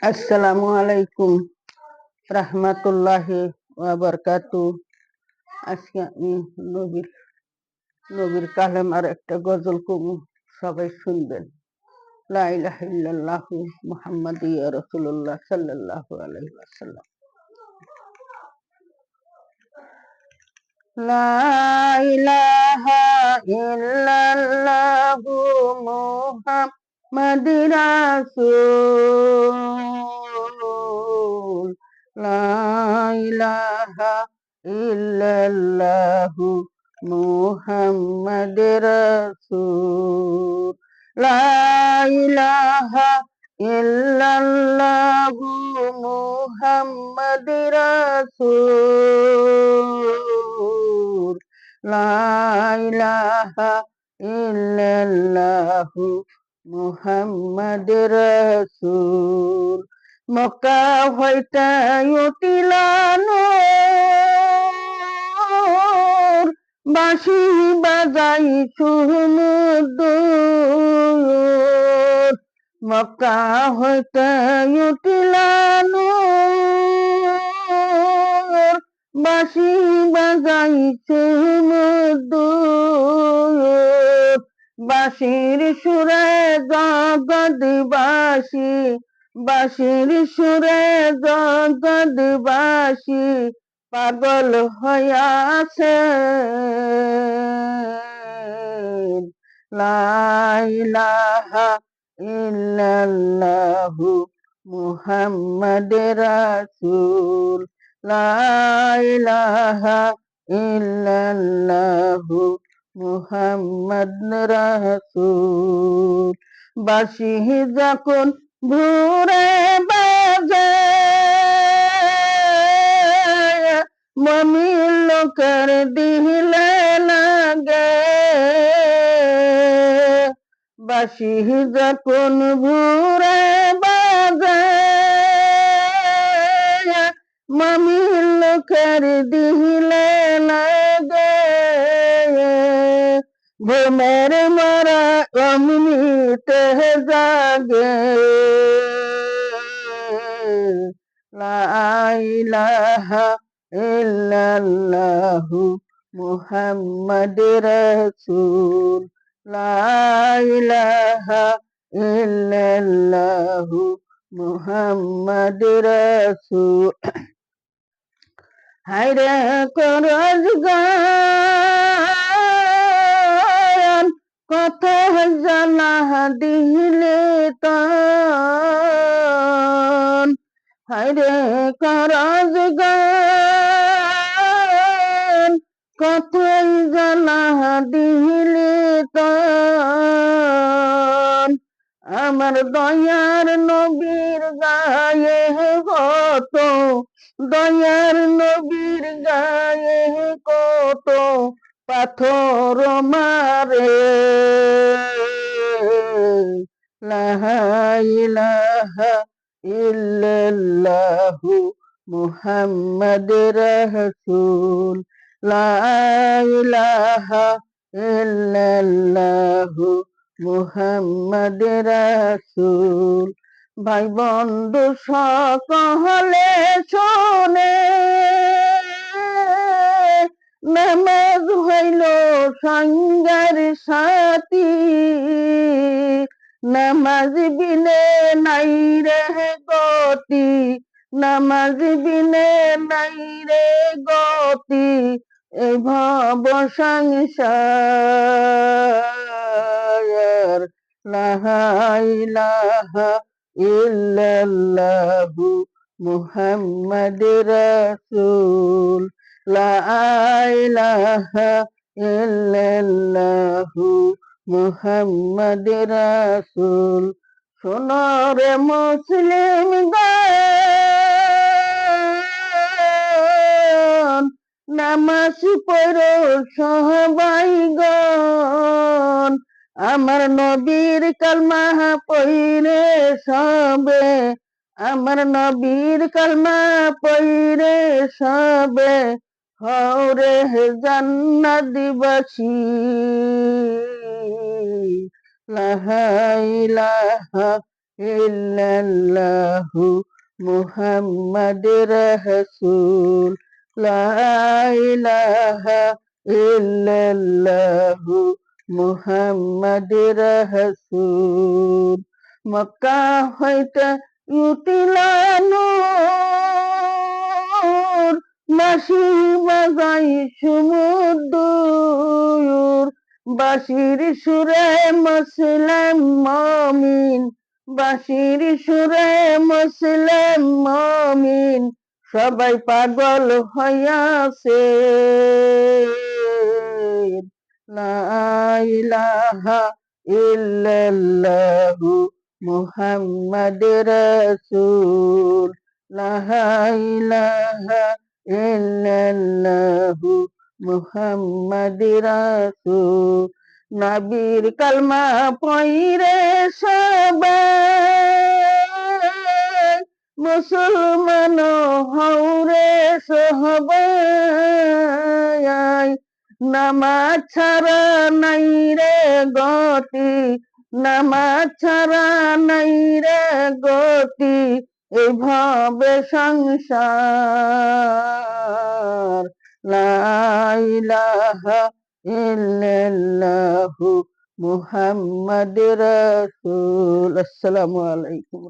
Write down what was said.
আসসালামু আলাইকুম রাহমাতুল্লাহি ওয়া বারাকাতুহু। আজকে আমি নবীর নবীর কালেমার একটা গজল কবু, সবাই শুনবেন। লা ইলাহা ইল্লাল্লাহু মুহাম্মাদুর রাসূলুল্লাহ সাল্লাল্লাহু আলাইহি ওয়াসাল্লাম। লা ইলাহা ইল্লাল্লাহু মুহাম্মাদুর রাসূল। লা ইলাহা ইল্লাল্লাহু মুহাম্মাদুর রাসূল। লা ইলাহা ইল্লাল্লাহু মুহাম্মাদুর রাসূল। লা ইলাহা ইল্লাল্লাহু মুহাম্মাদুর রাসূল। মক্কা হইতে উঠিলা নূর, বাঁশি বাজাই সুমধুর। মক্কা হইতে উঠিলা নূর, বাঁশি বাজাই সুমধুর। বাঁশির সুরে জগৎবাসী, বাঁশির সুরে জগৎবাসী পাগল হইয়াছে। লা ইলাহা ইল্লাল্লাহু মুহাম্মাদুর রাসূল। লা ইলাহা ইল্লাল্লাহু মুহাম্মাদুর রাসূল। বাঁশি যখন ভোরে বাজে, মমিন লোকের দিলে লাগে। বাঁশি যখন ভোরে বাজে, মমিন লোকের দিলে লাগে। ঘুমের মারা অমনিতে জাগে। লা ইলাহা ইল্লাল্লাহু মুহাম্মাদুর রাসূল। লা ইলাহা ইল্লাল্লাহু মুহাম্মাদুর রাসূল। হায়রে করজগান, কত জানা দিলে তান। হায়রে করজগান, কত জানা দিলে তান। আমার দয়ার নবীর গায়ে কত, দয়ার নবীর গায়ে কত পাথর মারে। লা ইলাহা ইল্লাল্লাহু মুহাম্মাদুর রাসূল। লা ইলাহা ইল্লাল্লাহু মুহাম্মাদুর রাসূল। ভাই বন্ধু সকলে শোনে, নামাজ হইল সঙ্গের সাথী। নামাজ বিনে নাই রে গতি, নামাজ বিনে নাই রে গতি। এই ভব সংসার। লা ইলাহা ইল্লাল্লাহু মুহাম্মাদুর রাসূল। লা ইলাহা ইল্লাল্লাহু মুহাম্মাদুর রাসূল। শোনো রে মুসলিমগণ, নামাজ পড়ো সবাইগণ। আমার নবীর কালমা পইরে সবে, আমার নবীর কালমা পইরে সবে হরে জান্নাতবাসী। লা ইলাহা ইল্লাল্লাহু মুহাম্মাদুর রাসূল, লা ইলাহা ইল্লাল্লাহু মুহাম্মাদুর রাসূল। মক্কা হইতে উঠিলা নূর, বাঁশি বাজাই সুমধুর, বাঁশির সুরে মুসলিম মুমিন, বাঁশির সুরে মুসলিম মুমিন সবাই পাগল হইয়াছে। লা ইলাহা ইল্লাল্লাহু মুহাম্মাদুর রাসূল, লা ইলাহা ইল্লাল্লাহু মুহাম্মাদুর রাসূল। নবীর কালমা পয়রে সবাই, মুসলমান হওরে সবাই। নামাজ ছাড়া নাই রে গতি, নামাজ ছাড়া নাই রে গতি, এইভাবে সংসার। লা ইলাহা ইল্লাল্লাহু মুহাম্মাদুর রাসূল। আসসালামু আলাইকুম।